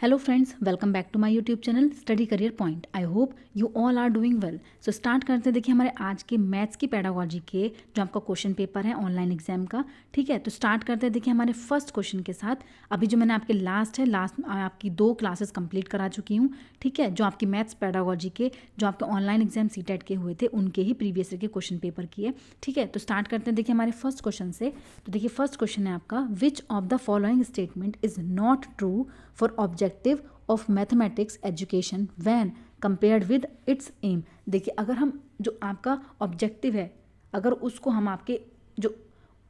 Hello friends, welcome back to my YouTube channel Study Career Point. I hope you all are doing well. So start करते हैं। देखिए हमारे आज के maths की पेडागोजी के जो आपका क्वेश्चन पेपर है ऑनलाइन एग्जाम का, ठीक है। तो स्टार्ट करते हैं। देखिए हमारे फर्स्ट क्वेश्चन के साथ अभी जो मैंने आपके लास्ट आपकी 2 क्लासेस कंप्लीट करा चुकी हूँ, ठीक है। जो आपकी मैथ्स पेडागोजी के जो आपके ऑनलाइन एग्जाम सीटेट के हुए थे उनके ही प्रीवियस ईयर के क्वेश्चन पेपर किए, ठीक है। तो स्टार्ट करते हैं। देखिए हमारे फर्स्ट क्वेश्चन से, तो देखिए फर्स्ट क्वेश्चन है आपका, which of the following statement is not true for objective of mathematics education when compared with its aim. देखिए अगर हम जो आपका ऑब्जेक्टिव है, अगर उसको हम आपके जो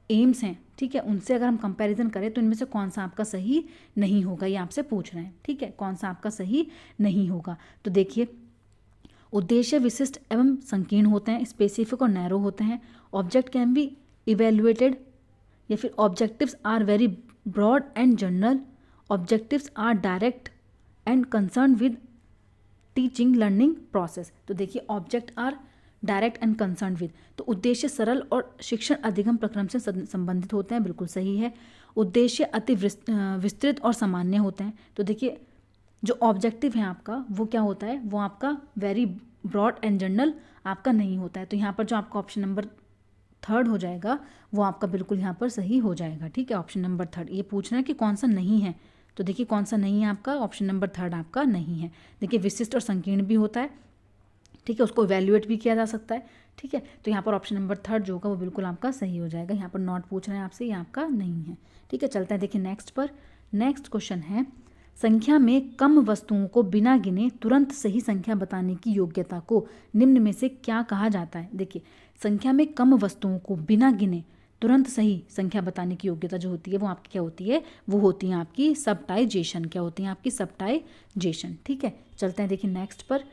एम्स हैं, ठीक है, उनसे अगर हम कंपैरिजन करें तो इनमें से कौन सा आपका सही नहीं होगा, ये आपसे पूछ रहे हैं, ठीक है। कौन सा आपका सही नहीं होगा। तो देखिए उद्देश्य विशिष्ट एवं संकीर्ण होते हैं, स्पेसिफिक और नैरो होते हैं, ऑब्जेक्ट कैन बी इवेल्युएटेड, या फिर objectives are very broad and general, objectives are direct and concern with teaching learning process. तो देखिए object are direct and concern with, तो उद्देश्य सरल और शिक्षण अधिगम प्रक्रम से संबंधित होते हैं, बिल्कुल सही है। उद्देश्य अति विस्तृत और सामान्य होते हैं। तो देखिए जो ऑब्जेक्टिव है आपका वो क्या होता है, वो आपका वेरी ब्रॉड एंड जनरल आपका नहीं होता है। तो यहाँ पर जो आपका ऑप्शन नंबर 3 हो जाएगा वो आपका बिल्कुल यहाँ पर सही हो जाएगा, ठीक है। ऑप्शन नंबर 3 ये पूछना है कि कौन सा नहीं है, तो देखिए कौन सा नहीं है आपका, ऑप्शन नंबर 3 आपका नहीं है। देखिए विशिष्ट और संकीर्ण भी होता है, ठीक है, उसको वैल्यूएट भी किया जा सकता है, ठीक है। तो यहाँ पर ऑप्शन नंबर 3 जो होगा वो बिल्कुल आपका सही हो जाएगा। यहाँ पर नॉट पूछ रहे हैं आपसे, ये आपका नहीं है, ठीक है। चलते हैं देखिए नेक्स्ट पर। नेक्स्ट क्वेश्चन है, संख्या में कम वस्तुओं को बिना गिने तुरंत सही संख्या बताने की योग्यता को निम्न में से क्या कहा जाता है। देखिए संख्या में कम वस्तुओं को बिना गिने तुरंत सही संख्या बताने की योग्यता जो होती है वो आपकी क्या होती है, वो होती है आपकी सबटाइजेशन। क्या होती है आपकी सबटाइजेशन, ठीक है। चलते हैं देखिए नेक्स्ट पर।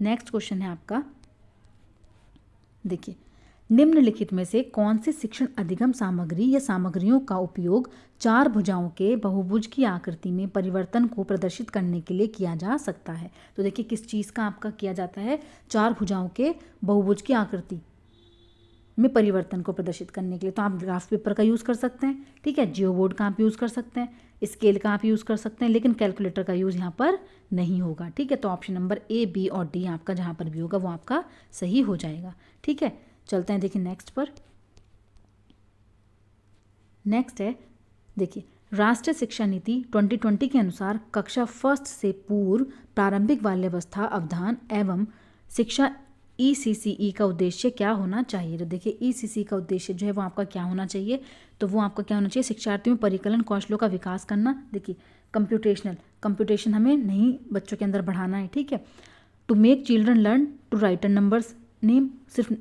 नेक्स्ट क्वेश्चन है आपका, देखिए निम्नलिखित में से कौन सी शिक्षण अधिगम सामग्री या सामग्रियों का उपयोग 4 भुजाओं के बहुभुज की आकृति में परिवर्तन को प्रदर्शित करने के लिए किया जा सकता है। तो देखिए किस चीज़ का आपका किया जाता है, 4 भुजाओं के बहुभुज की आकृति में परिवर्तन को प्रदर्शित करने के लिए। तो आप ग्राफ पेपर का यूज़ कर सकते हैं, ठीक है, जियो बोर्ड का आप यूज़ कर सकते हैं, स्केल का आप यूज़ कर सकते हैं, लेकिन कैलकुलेटर का यूज़ यहाँ पर नहीं होगा, ठीक है। तो ऑप्शन नंबर ए, बी और डी आपका जहाँ पर भी होगा वो आपका सही हो जाएगा, ठीक है। चलते हैं देखिए नेक्स्ट पर। नेक्स्ट है, देखिए राष्ट्रीय शिक्षा नीति 2020 के अनुसार कक्षा फर्स्ट से पूर्व प्रारंभिक बाल्यावस्था अवधान एवं शिक्षा ECCE का उद्देश्य क्या होना चाहिए। तो देखिए ECCE का उद्देश्य जो है वो आपका क्या होना चाहिए, तो वो आपका क्या होना चाहिए, शिक्षार्थियों में परिकलन कौशलों का विकास करना। देखिए कंप्यूटेशन हमें नहीं बच्चों के अंदर बढ़ाना है, ठीक है। To make children learn to write numbers name, सिर्फ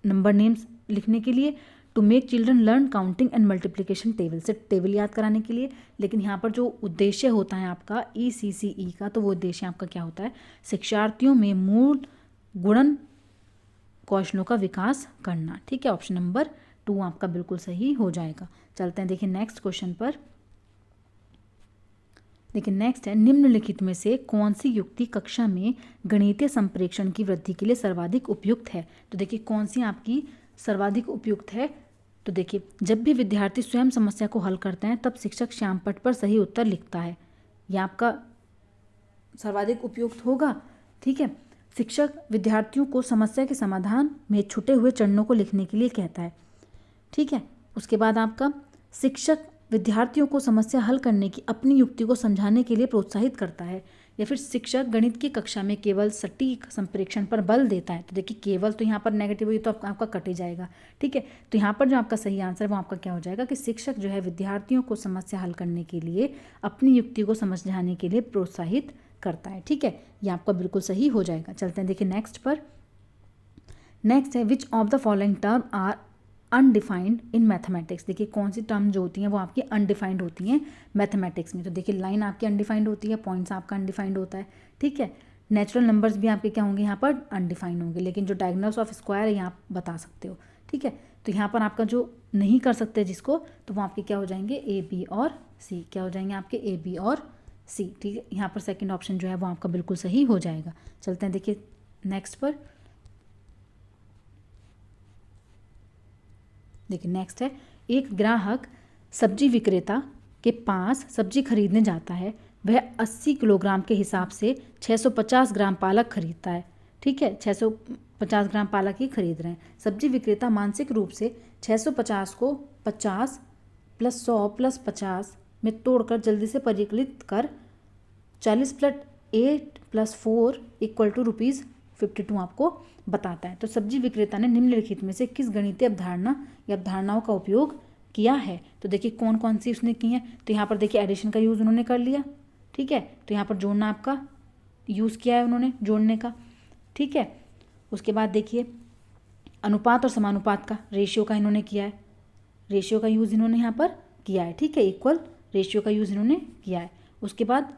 नंबर नेम्स लिखने के लिए। To make children learn counting and multiplication table, सिर्फ टेबल याद कराने के लिए। लेकिन यहाँ पर जो उद्देश्य होता है आपका ECCE का, तो वो उद्देश्य आपका क्या होता है, शिक्षार्थियों में मूल गुणन कौशलों का विकास करना, ठीक है। ऑप्शन नंबर 2 आपका बिल्कुल सही हो जाएगा। चलते हैं देखिए नेक्स्ट क्वेश्चन पर। देखिए नेक्स्ट है, निम्नलिखित में से कौन सी युक्ति कक्षा में गणितीय संप्रेक्षण की वृद्धि के लिए सर्वाधिक उपयुक्त है। तो देखिए कौन सी आपकी सर्वाधिक उपयुक्त है, तो देखिए जब भी विद्यार्थी स्वयं समस्या को हल करते हैं तब शिक्षक श्यामपट्ट पर सही उत्तर लिखता है, यह आपका सर्वाधिक उपयुक्त होगा, ठीक है। शिक्षक विद्यार्थियों को समस्या के समाधान में छुटे हुए चरणों को लिखने के लिए कहता है, ठीक है। उसके बाद आपका शिक्षक विद्यार्थियों को समस्या हल करने की अपनी युक्ति को समझाने के लिए प्रोत्साहित करता है, या फिर शिक्षक गणित की कक्षा में केवल सटीक संप्रेक्षण पर बल देता है। तो देखिए केवल तो यहाँ पर नेगेटिव हुई तो आपका कट ही जाएगा, ठीक है। तो यहाँ पर जो आपका सही आंसर है वो आपका क्या हो जाएगा कि शिक्षक जो है विद्यार्थियों को समस्या हल करने के लिए अपनी युक्ति को समझाने के लिए प्रोत्साहित करता है, ठीक है। ये आपका बिल्कुल सही हो जाएगा। चलते हैं देखिए नेक्स्ट पर। नेक्स्ट है, which of the following term are undefined in mathematics. देखिए कौन सी टर्म जो होती हैं वो आपकी अनडिफाइंड होती हैं मैथमेटिक्स में। तो देखिए लाइन आपकी अनडिफाइंड होती है, पॉइंट्स आपका अनडिफाइंड होता है, ठीक है। नेचुरल नंबर्स भी आपके क्या होंगे यहाँ पर अनडिफाइंड होंगे, लेकिन जो डायगोनल्स ऑफ स्क्वायर है यहाँ आप बता सकते हो, ठीक है। तो यहाँ पर आपका जो नहीं कर सकते जिसको, तो वो आपके क्या हो जाएंगे, A, B और C। क्या हो जाएंगे आपके A, B और C, ठीक है। यहाँ पर सेकंड ऑप्शन जो है वो आपका बिल्कुल सही हो जाएगा। चलते हैं देखिए नेक्स्ट पर। देखिए नेक्स्ट है, एक ग्राहक सब्जी विक्रेता के पास सब्जी खरीदने जाता है वह 80 किलोग्राम के हिसाब से 650 ग्राम पालक खरीदता है। ठीक है, 650 ग्राम पालक ही खरीद रहे हैं। सब्जी विक्रेता मानसिक रूप से 650 को 50 प्लस 100 प्लस 50 में तोड़कर जल्दी से परिकलित कर 40 प्लस 8 प्लस 4 इक्वल टू ₹52 आपको बताता है। तो सब्जी विक्रेता ने निम्नलिखित में से किस गणितीय अवधारणा या अवधारणाओं का उपयोग किया है? तो देखिए कौन कौन सी उसने की हैं। तो यहाँ पर देखिए एडिशन का यूज़ उन्होंने कर लिया। ठीक है, तो यहाँ पर जोड़ना आपका यूज़ किया है उन्होंने, जोड़ने का। ठीक है, उसके बाद देखिए अनुपात और समानुपात का, रेशियो का इन्होंने किया है, रेशियो का यूज़ इन्होंने यहाँ पर किया है। ठीक है, इक्वल रेशियो का यूज़ इन्होंने किया है। उसके बाद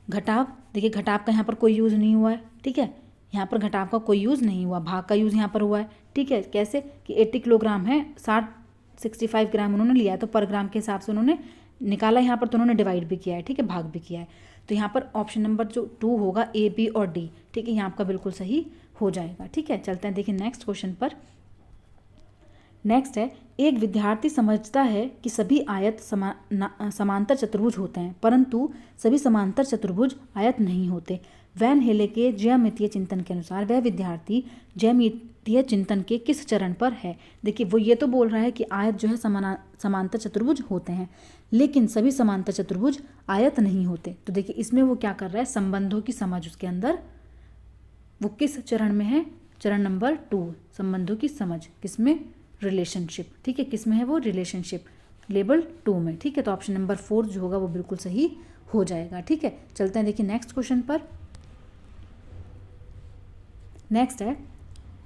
घटाव, देखिए घटाव का यहाँ पर कोई यूज़ नहीं हुआ है। ठीक है, यहाँ पर घटाव का कोई यूज़ नहीं हुआ, भाग का यूज़ यहाँ पर हुआ है। ठीक है, कैसे कि 80 किलोग्राम है, 65 ग्राम उन्होंने लिया है, तो पर ग्राम के हिसाब से उन्होंने निकाला यहाँ पर, तो उन्होंने डिवाइड भी किया है। ठीक है, भाग भी किया है। तो यहाँ पर ऑप्शन नंबर जो 2 होगा ए, बी और डी, ठीक है, यहाँ आपका बिल्कुल सही हो जाएगा। ठीक है, चलते हैं देखिए नेक्स्ट क्वेश्चन पर। नेक्स्ट है, एक विद्यार्थी समझता है कि सभी आयत समांतर चतुर्भुज होते हैं, परंतु सभी समांतर चतुर्भुज आयत नहीं होते। वैन हेले के ज्यामितीय चिंतन के अनुसार वह विद्यार्थी ज्यामितीय चिंतन के किस चरण पर है? देखिए वो ये तो बोल रहा है कि आयत जो है समांतर चतुर्भुज होते हैं, लेकिन सभी समांतर चतुर्भुज आयत नहीं होते। तो देखिए इसमें वो क्या कर रहा है, संबंधों की समझ उसके अंदर, वो किस चरण में है? चरण नंबर 2, संबंधों की समझ, किसमें? रिलेशनशिप। ठीक है, किसमें है वो? रिलेशनशिप, लेवल 2 में। ठीक है, तो ऑप्शन नंबर 4 जो होगा वो बिल्कुल सही हो जाएगा। ठीक है, चलते हैं देखिए नेक्स्ट क्वेश्चन पर। नेक्स्ट है,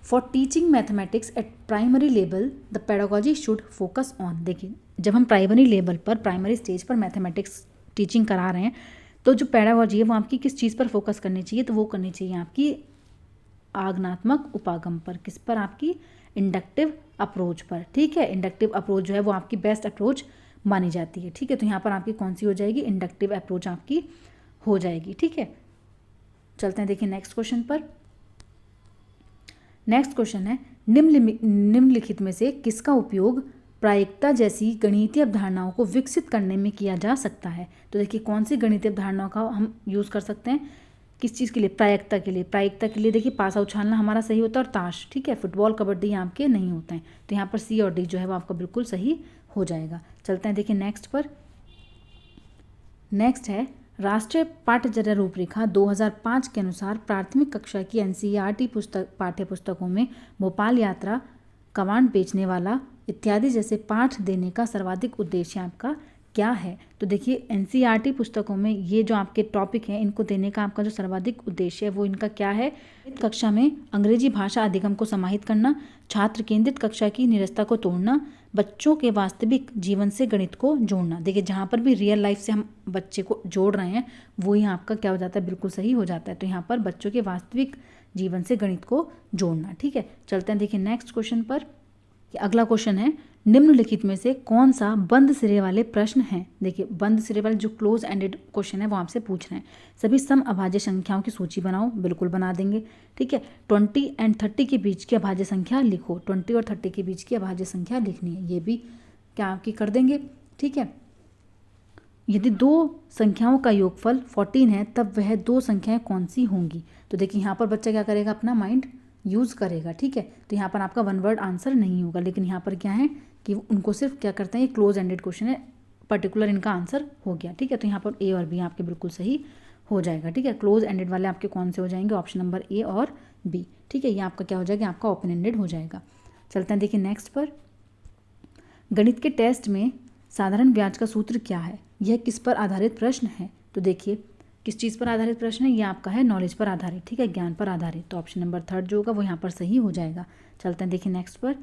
for teaching mathematics eight primary level the pedagogy should focus on. देखिए जब हम प्राइमरी लेवल पर, प्राइमरी स्टेज पर मैथमेटिक्स टीचिंग करा रहे हैं, तो जो पेडागोजी है वो आपकी किस चीज़ पर फोकस करनी चाहिए? तो वो करनी चाहिए आपकी आगनात्मक उपागम पर। किस पर? आपकी इंडक्टिव अप्रोच पर। ठीक है, इंडक्टिव अप्रोच जो है वो आपकी बेस्ट अप्रोच मानी जाती है। ठीक है, तो यहाँ पर आपकी कौन सी हो जाएगी? इंडक्टिव अप्रोच आपकी हो जाएगी। ठीक है, चलते हैं देखिए नेक्स्ट क्वेश्चन पर। नेक्स्ट क्वेश्चन है, निम्नलिखित में से किसका उपयोग प्रायिकता जैसी गणितीय अवधारणाओं को विकसित करने में किया जा सकता है? तो देखिए कौन सी गणितीय अवधारणाओं का हम यूज़ कर सकते हैं, किस चीज़ के लिए? प्रायिकता के लिए। प्रायिकता के लिए देखिए पासा उछालना हमारा सही होता है और ताश। ठीक है, फुटबॉल कबड्डी यहाँ आपके नहीं होते हैं, तो यहाँ पर सी और डी जो है वो आपका बिल्कुल सही हो जाएगा। चलते हैं देखिए नेक्स्ट पर। नेक्स्ट है, राष्ट्रीय पाठ्यचर्या रूपरेखा 2005 के अनुसार प्राथमिक कक्षा की एनसीईआरटी पाठ्य पुस्तकों में भोपाल यात्रा, कमांड बेचने वाला इत्यादि जैसे पाठ देने का सर्वाधिक उद्देश्य आपका क्या है? तो देखिए एनसीईआरटी पुस्तकों में ये जो आपके टॉपिक हैं, इनको देने का आपका जो सर्वाधिक उद्देश्य है वो इनका क्या है? कक्षा में अंग्रेजी भाषा अधिगम को समाहित करना, छात्र केंद्रित कक्षा की निरस्ता को तोड़ना, बच्चों के वास्तविक जीवन से गणित को जोड़ना। देखिए जहाँ पर भी रियल लाइफ से हम बच्चे को जोड़ रहे हैं वो यहाँ आपका क्या हो जाता है? बिल्कुल सही हो जाता है। तो यहाँ पर बच्चों के वास्तविक जीवन से गणित को जोड़ना। ठीक है, चलते हैं देखिए नेक्स्ट क्वेश्चन पर। अगला क्वेश्चन है, निम्नलिखित में से कौन सा बंद सिरे वाले प्रश्न हैं? देखिए बंद सिरे वाले जो क्लोज एंडेड क्वेश्चन है वो आपसे पूछ रहे हैं। सभी सम अभाज्य संख्याओं की सूची बनाओ। बिल्कुल बना देंगे। ठीक है, 20 और 30 के बीच की अभाज्य संख्या लिखो। 20 और 30 के बीच की अभाज्य संख्या लिखनी है, ये भी क्या आपकी कर देंगे। ठीक है, यदि दो संख्याओं का योगफल 14 है तब वह दो संख्याएं कौन सी होंगी? तो देखिए यहाँ पर बच्चा क्या करेगा? अपना माइंड यूज़ करेगा। ठीक है, तो यहाँ पर आपका वन वर्ड आंसर नहीं होगा, लेकिन यहाँ पर क्या है कि उनको सिर्फ क्या करते हैं, ये क्लोज एंडेड क्वेश्चन है, पर्टिकुलर इनका आंसर हो गया। ठीक है, तो यहाँ पर ए और बी आपके बिल्कुल सही हो जाएगा। ठीक है, क्लोज एंडेड वाले आपके कौन से हो जाएंगे? ऑप्शन नंबर ए और बी। ठीक है, ये आपका क्या हो जाएगा? आपका ओपन एंडेड हो जाएगा। चलते हैं देखिए नेक्स्ट पर। गणित के टेस्ट में साधारण ब्याज का सूत्र क्या है? यह किस पर आधारित प्रश्न है? तो देखिए किस चीज़ पर आधारित प्रश्न है? ये आपका है नॉलेज पर आधारित। ठीक है, ज्ञान पर आधारित। तो ऑप्शन नंबर 3 जो होगा वो यहाँ पर सही हो जाएगा। चलते हैं देखिए नेक्स्ट पर।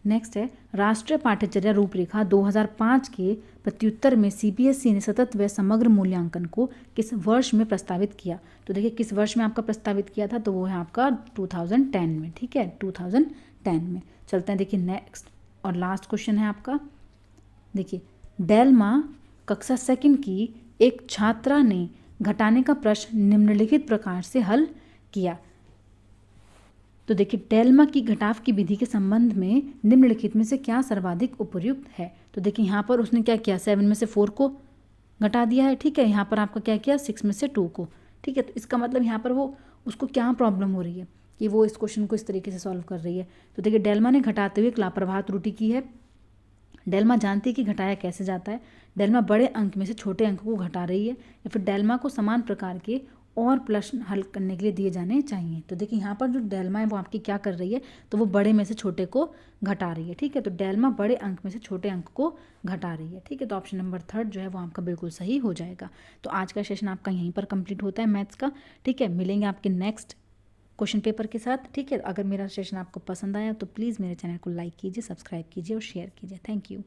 नेक्स्ट है, राष्ट्रीय पाठ्यचर्या रूपरेखा 2005 के प्रत्युत्तर में सीबीएसई ने सतत व समग्र मूल्यांकन को किस वर्ष में प्रस्तावित किया? तो देखिए किस वर्ष में आपका प्रस्तावित किया था? तो वो है आपका 2010 में। ठीक है, 2010 में। चलते हैं देखिए नेक्स्ट और लास्ट क्वेश्चन है आपका। देखिए डेल्मा कक्षा 2 की एक छात्रा ने घटाने का प्रश्न निम्नलिखित प्रकार से हल किया। तो देखिए डेल्मा की घटाव की विधि के संबंध में निम्नलिखित में से क्या सर्वाधिक उपयुक्त है? तो देखिए यहाँ पर उसने क्या किया? 7 में से 4 को घटा दिया है, ठीक है। यहाँ पर आपका क्या किया, 6 में से 2 को, ठीक है। तो इसका मतलब यहाँ पर वो उसको क्या प्रॉब्लम हो रही है कि वो इस क्वेश्चन को इस तरीके से सॉल्व कर रही है। तो देखिए डेल्मा ने घटाते हुए एक लापरवाह त्रुटि की है। डेल्मा जानती है कि घटाया कैसे जाता है। डेल्मा बड़े अंक में से छोटे अंक को घटा रही है, या फिर डेल्मा को समान प्रकार के और प्रश्न हल करने के लिए दिए जाने चाहिए। तो देखिए यहाँ पर जो डेल्मा है वो आपकी क्या कर रही है, तो वो बड़े में से छोटे को घटा रही है, ठीक है। तो डेल्मा बड़े अंक में से छोटे अंक को घटा रही है, ठीक है। तो ऑप्शन नंबर 3 जो है वो आपका बिल्कुल सही हो जाएगा। तो आज का सेशन आपका यहीं पर कंप्लीट होता है मैथ्स का, ठीक है। मिलेंगे आपके नेक्स्ट क्वेश्चन पेपर के साथ, ठीक है। अगर मेरा सेशन आपको पसंद आया तो प्लीज़ मेरे चैनल को लाइक कीजिए, सब्सक्राइब कीजिए और शेयर कीजिए। Thank you.